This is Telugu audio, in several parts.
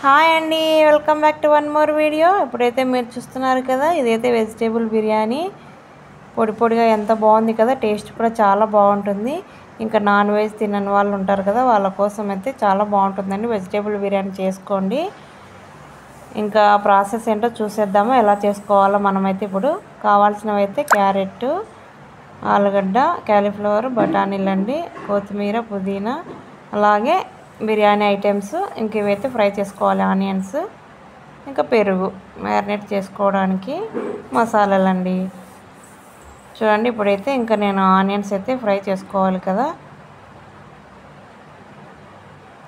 హాయ్ అండి, welcome back to one more video. ఇప్పుడైతే మీరు చూస్తున్నారు కదా, ఇదైతే వెజిటేబుల్ బిర్యానీ. పొడి పొడిగా ఎంత బాగుంది కదా, టేస్ట్ కూడా చాలా బాగుంటుంది. ఇంకా నాన్ వెజ్ తినని వాళ్ళు ఉంటారు కదా, వాళ్ళ కోసం అయితే చాలా బాగుంటుందండి. వెజిటేబుల్ బిర్యానీ చేసుకోండి. ఇంకా ప్రాసెస్ ఏంటో చూసేద్దాము, ఎలా చేసుకోవాలో. మనమైతే ఇప్పుడు కావాల్సినవి అయితే క్యారెట్, ఆలుగడ్డ, క్యాలీఫ్లవర్, బఠానీలు అండి, కొత్తిమీర, పుదీనా, అలాగే బిర్యానీ ఐటమ్స్. ఇంక ఇవైతే ఫ్రై చేసుకోవాలి. ఆనియన్స్, ఇంకా పెరుగు, మ్యారినేట్ చేసుకోవడానికి మసాలాలండి. చూడండి, ఇప్పుడైతే ఇంకా నేను ఆనియన్స్ అయితే ఫ్రై చేసుకోవాలి కదా,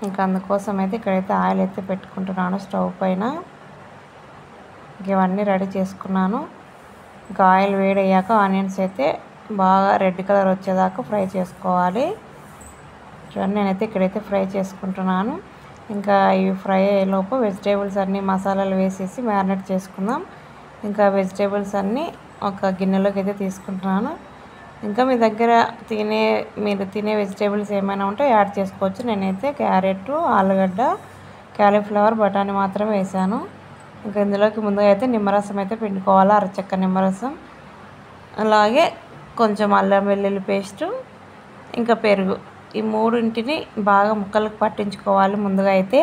ఇంకా అందుకోసం అయితే ఇక్కడైతే ఆయిల్ అయితే పెట్టుకుంటున్నాను స్టవ్ పైన. ఇవన్నీ రెడీ చేసుకున్నాను. ఇంకా ఆయిల్ వేడయ్యాక ఆనియన్స్ అయితే బాగా రెడ్ కలర్ వచ్చేదాకా ఫ్రై చేసుకోవాలి. చూడండి, నేనైతే ఇక్కడైతే ఫ్రై చేసుకుంటున్నాను. ఇంకా ఇవి ఫ్రై అయ్యేలోపు వెజిటేబుల్స్ అన్నీ మసాలాలు వేసేసి మ్యారినేట్ చేసుకుందాం. ఇంకా వెజిటేబుల్స్ అన్నీ ఒక గిన్నెలోకి అయితే తీసుకుంటున్నాను. ఇంకా మీ దగ్గర మీరు తినే వెజిటేబుల్స్ ఏమైనా ఉంటే యాడ్ చేసుకోవచ్చు. నేనైతే క్యారెట్, ఆలుగడ్డ, క్యాలీఫ్లవర్, బఠానీ మాత్రమే వేసాను. ఇంకా ఇందులోకి ముందుగా అయితే నిమ్మరసం అయితే పిండుకోవాలి, అరచక్క నిమ్మరసం. అలాగే కొంచెం అల్లం వెల్లుల్లి పేస్టు, ఇంకా పెరుగు. ఈ మూడింటిని బాగా ముక్కలకు పట్టించుకోవాలి. ముందుగా అయితే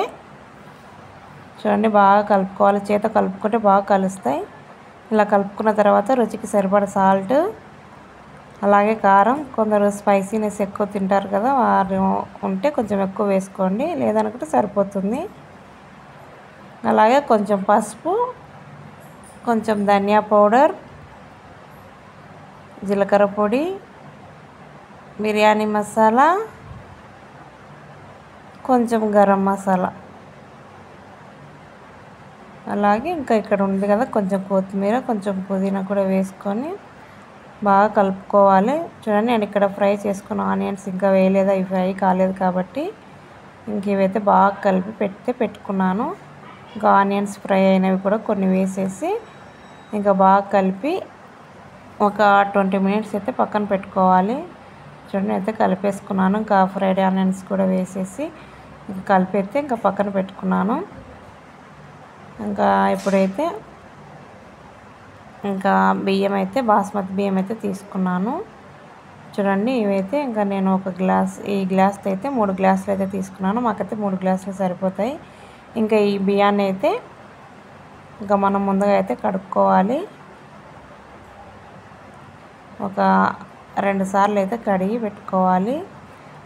చూడండి, బాగా కలుపుకోవాలి. చేత కలుపుకుంటే బాగా కలుస్తాయి. ఇలా కలుపుకున్న తర్వాత రుచికి సరిపడ సాల్ట్, అలాగే కారం. కొందరు స్పైసీనెస్ ఎక్కువ తింటారు కదా, వారు ఉంటే కొంచెం ఎక్కువ వేసుకోండి, లేదనుకుంటే సరిపోతుంది. అలాగే కొంచెం పసుపు, కొంచెం ధనియా పౌడర్, జీలకర్ర పొడి, బిర్యానీ మసాలా, కొంచెం గరం మసాలా, అలాగే ఇంకా ఇక్కడ ఉంది కదా కొంచెం కొత్తిమీర, కొంచెం పుదీనా కూడా వేసుకొని బాగా కలుపుకోవాలి. చూడండి, నేను ఇక్కడ ఫ్రై చేసుకున్న ఆనియన్స్ ఇంకా వేయలేదు, అవి ఫ్రై కాలేదు కాబట్టి ఇంక ఇవైతే బాగా కలిపి పెట్టుకున్నాను. ఇంకా ఆనియన్స్ ఫ్రై అయినవి కూడా కొన్ని వేసేసి ఇంకా బాగా కలిపి ఒక 20 మినిట్స్ అయితే పక్కన పెట్టుకోవాలి. చూడండి, అయితే కలిపేసుకున్నాను. ఇంకా ఫ్రైడ్ ఆనియన్స్ కూడా వేసేసి ఇంకా కలిపి ఇంకా పక్కన పెట్టుకున్నాను. ఇంకా ఇప్పుడైతే ఇంకా బియ్యం అయితే బాస్మతి బియ్యం అయితే తీసుకున్నాను. చూడండి, ఇవైతే ఇంకా నేను ఈ గ్లాస్తో అయితే 3 గ్లాసులు అయితే తీసుకున్నాను. మాకైతే 3 గ్లాసులు సరిపోతాయి. ఇంకా ఈ బియ్యాన్ని అయితే ఇంకా మనం ముందుగా అయితే కడుక్కోవాలి. ఒక 2 సార్లు అయితే కడిగి పెట్టుకోవాలి.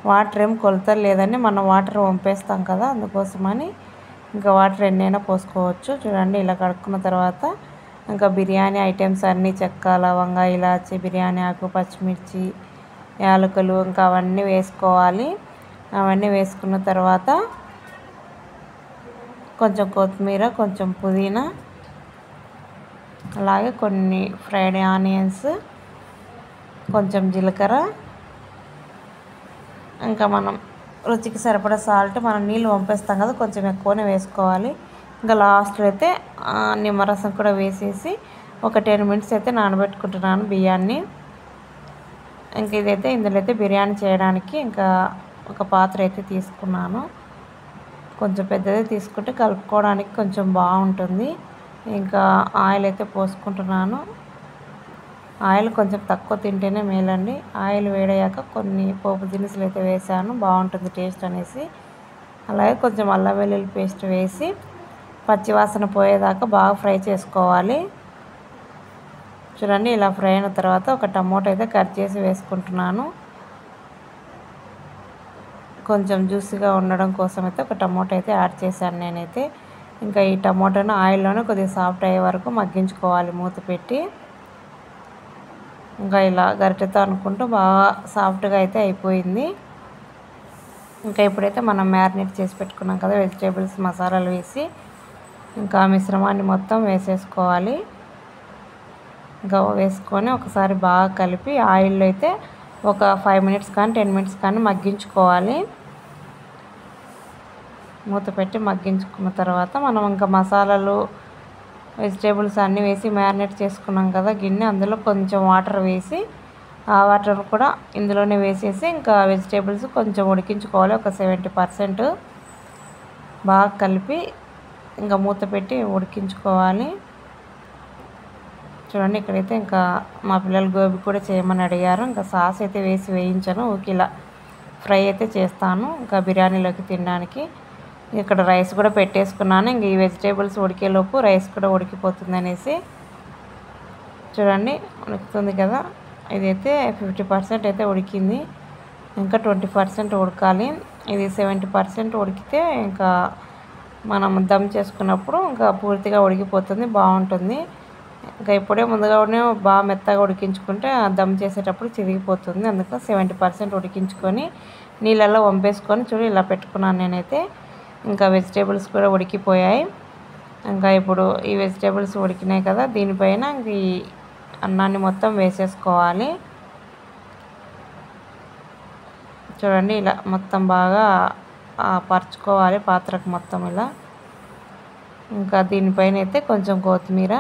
వాటర్ ఏం కొలతలు లేదండి, మనం వాటర్ వంపేస్తాం కదా, అందుకోసమని ఇంకా వాటర్ ఎన్నైనా పోసుకోవచ్చు. చూడండి, ఇలా కడుక్కున్న తర్వాత ఇంకా బిర్యానీ ఐటమ్స్ అన్నీ చెక్క, లవంగా, ఇలాచి, బిర్యానీ ఆకు, పచ్చిమిర్చి, యాలకులు ఇంకా అవన్నీ వేసుకోవాలి. అవన్నీ వేసుకున్న తర్వాత కొంచెం కొత్తిమీర, కొంచెం పుదీనా, అలాగే కొన్ని ఫ్రైడ్ ఆనియన్స్, కొంచెం జీలకర్ర, ఇంకా మనం రుచికి సరిపడా సాల్ట్. మనం నీళ్ళు వంపేస్తాం కదా, కొంచెం ఎక్కువనే వేసుకోవాలి. ఇంకా లాస్ట్లో అయితే నిమ్మరసం కూడా వేసేసి ఒక 10 మినిట్స్ అయితే నానబెట్టుకుంటున్నాను బియ్యాన్ని. ఇంక ఇదైతే ఇందులో అయితే బిర్యానీ చేయడానికి ఇంకా ఒక పాత్ర అయితే తీసుకున్నాను. కొంచెం పెద్దదే తీసుకుంటే కలుపుకోవడానికి కొంచెం బాగుంటుంది. ఇంకా ఆయిల్ అయితే పోసుకుంటున్నాను. ఆయిల్ కొంచెం తక్కువ తింటేనే మేలండి. ఆయిల్ వేడయ్యాక కొన్ని పోపు దినుసులు అయితే వేసాను, బాగుంటుంది టేస్ట్ అనేసి. అలాగే కొంచెం అల్లం వెల్లుల్లి పేస్ట్ వేసి పచ్చివాసన పోయేదాకా బాగా ఫ్రై చేసుకోవాలి. చూడండి, ఇలా ఫ్రై అయిన తర్వాత ఒక టమోటా అయితే కట్ చేసి వేసుకుంటున్నాను. కొంచెం జ్యూసీగా ఉండడం కోసం అయితే ఒక టమోటా అయితే యాడ్ చేశాను నేనైతే. ఇంకా ఈ టమోటాను ఆయిల్లోనే కొద్దిగా సాఫ్ట్ అయ్యే వరకు మగ్గించుకోవాలి మూత పెట్టి. ఇంకా ఇలా గరిటెతో అనుకుంటూ బాగా సాఫ్ట్గా అయితే అయిపోయింది. ఇంకా ఇప్పుడైతే మనం మ్యారినేట్ చేసి పెట్టుకున్నాం కదా వెజిటేబుల్స్, మసాలాలు వేసి ఇంకా మిశ్రమాన్ని మొత్తం వేసేసుకోవాలి. ఇంకా వేసుకొని ఒకసారి బాగా కలిపి ఆయిల్లో అయితే ఒక 5 మినిట్స్ కానీ 10 మినిట్స్ కానీ మగ్గించుకోవాలి. మూత పెట్టి మగ్గించుకున్న తర్వాత మనం ఇంకా మసాలాలు, వెజిటేబుల్స్ అన్నీ వేసి మ్యారినేట్ చేసుకున్నాం కదా గిన్నె, అందులో కొంచెం వాటర్ వేసి ఆ వాటర్ కూడా ఇందులోనే వేసేసి ఇంకా వెజిటేబుల్స్ కొంచెం ఉడికించుకోవాలి. ఒక 70% బాగా కలిపి ఇంకా మూత పెట్టి ఉడికించుకోవాలి. చూడండి ఇక్కడైతే ఇంకా మా పిల్లలు గోబీ కూడా చేయమని అడిగారు. ఇంకా సాస్ అయితే వేయించను, ఊరికి ఇలా ఫ్రై అయితే చేస్తాను ఇంకా బిర్యానీలోకి తినడానికి. ఇక్కడ రైస్ కూడా పెట్టేసుకున్నాను. ఇంక ఈ వెజిటేబుల్స్ ఉడికేలోపు రైస్ కూడా ఉడికిపోతుంది అనేసి. చూడండి ఉడుకుతుంది కదా, ఇదైతే 50% అయితే ఉడికింది, ఇంకా 20% ఉడకాలి. ఇది 70% ఉడికితే ఇంకా మనం దమ్ చేసుకున్నప్పుడు ఇంకా పూర్తిగా ఉడికిపోతుంది, బాగుంటుంది. ఇంకా ఇప్పుడే ముందుగానే బాగా మెత్తగా ఉడికించుకుంటే దమ్ చేసేటప్పుడు చిరిగిపోతుంది. అందుకు 70% ఉడికించుకొని నీళ్ళల్లో వంపేసుకొని చూడు ఇలా పెట్టుకున్నాను నేనైతే. ఇంకా వెజిటేబుల్స్ కూడా ఉడికిపోయాయి. ఇంకా ఇప్పుడు ఈ వెజిటేబుల్స్ ఉడికినాయి కదా, దీనిపైన ఈ అన్నాన్ని మొత్తం వేసేసుకోవాలి. చూడండి ఇలా మొత్తం బాగా పరుచుకోవాలి పాత్రకు మొత్తం ఇలా. ఇంకా దీనిపైన అయితే కొంచెం కొత్తిమీర,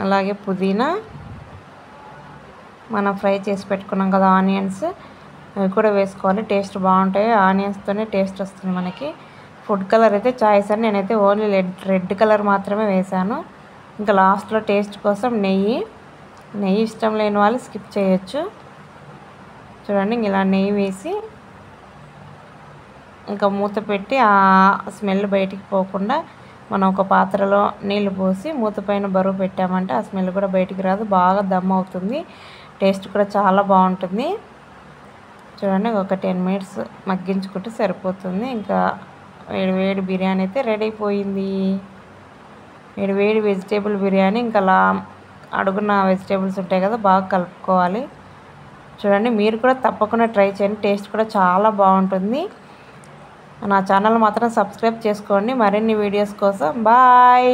అలాగే పుదీనా, మనం ఫ్రై చేసి పెట్టుకున్నాం కదా ఆనియన్స్, అవి కూడా వేసుకోవాలి. టేస్ట్ బాగుంటాయి, ఆనియన్స్తోనే టేస్ట్ వస్తుంది మనకి. ఫుడ్ కలర్ అయితే చాయిస్ అని నేనైతే ఓన్లీ రెడ్ కలర్ మాత్రమే వేసాను. ఇంకా లాస్ట్లో టేస్ట్ కోసం నెయ్యి ఇష్టం లేని వాళ్ళు స్కిప్ చేయొచ్చు. చూడండి ఇలా నెయ్యి వేసి ఇంకా మూత పెట్టి ఆ స్మెల్ బయటికి పోకుండా మనం ఒక పాత్రలో నీళ్లు పోసి మూత పైన బరువు పెట్టామంటే ఆ స్మెల్ కూడా బయటికి రాదు, బాగా దమ్ అవుతుంది, టేస్ట్ కూడా చాలా బాగుంటుంది. చూడండి ఒక 10 minutes మగ్గించుకుంటే సరిపోతుంది. ఇంకా వేడి బిర్యానీ అయితే రెడీ అయిపోయింది. వేడి వెజిటేబుల్ బిర్యానీ. ఇంకా అడుగున వెజిటేబుల్స్ ఉంటాయి కదా, బాగా కలుపుకోవాలి. చూడండి మీరు కూడా తప్పకుండా ట్రై చేయండి, టేస్ట్ కూడా చాలా బాగుంటుంది. నా ఛానల్ మాత్రం సబ్స్క్రైబ్ చేసుకోండి మరిన్ని వీడియోస్ కోసం. బాయ్.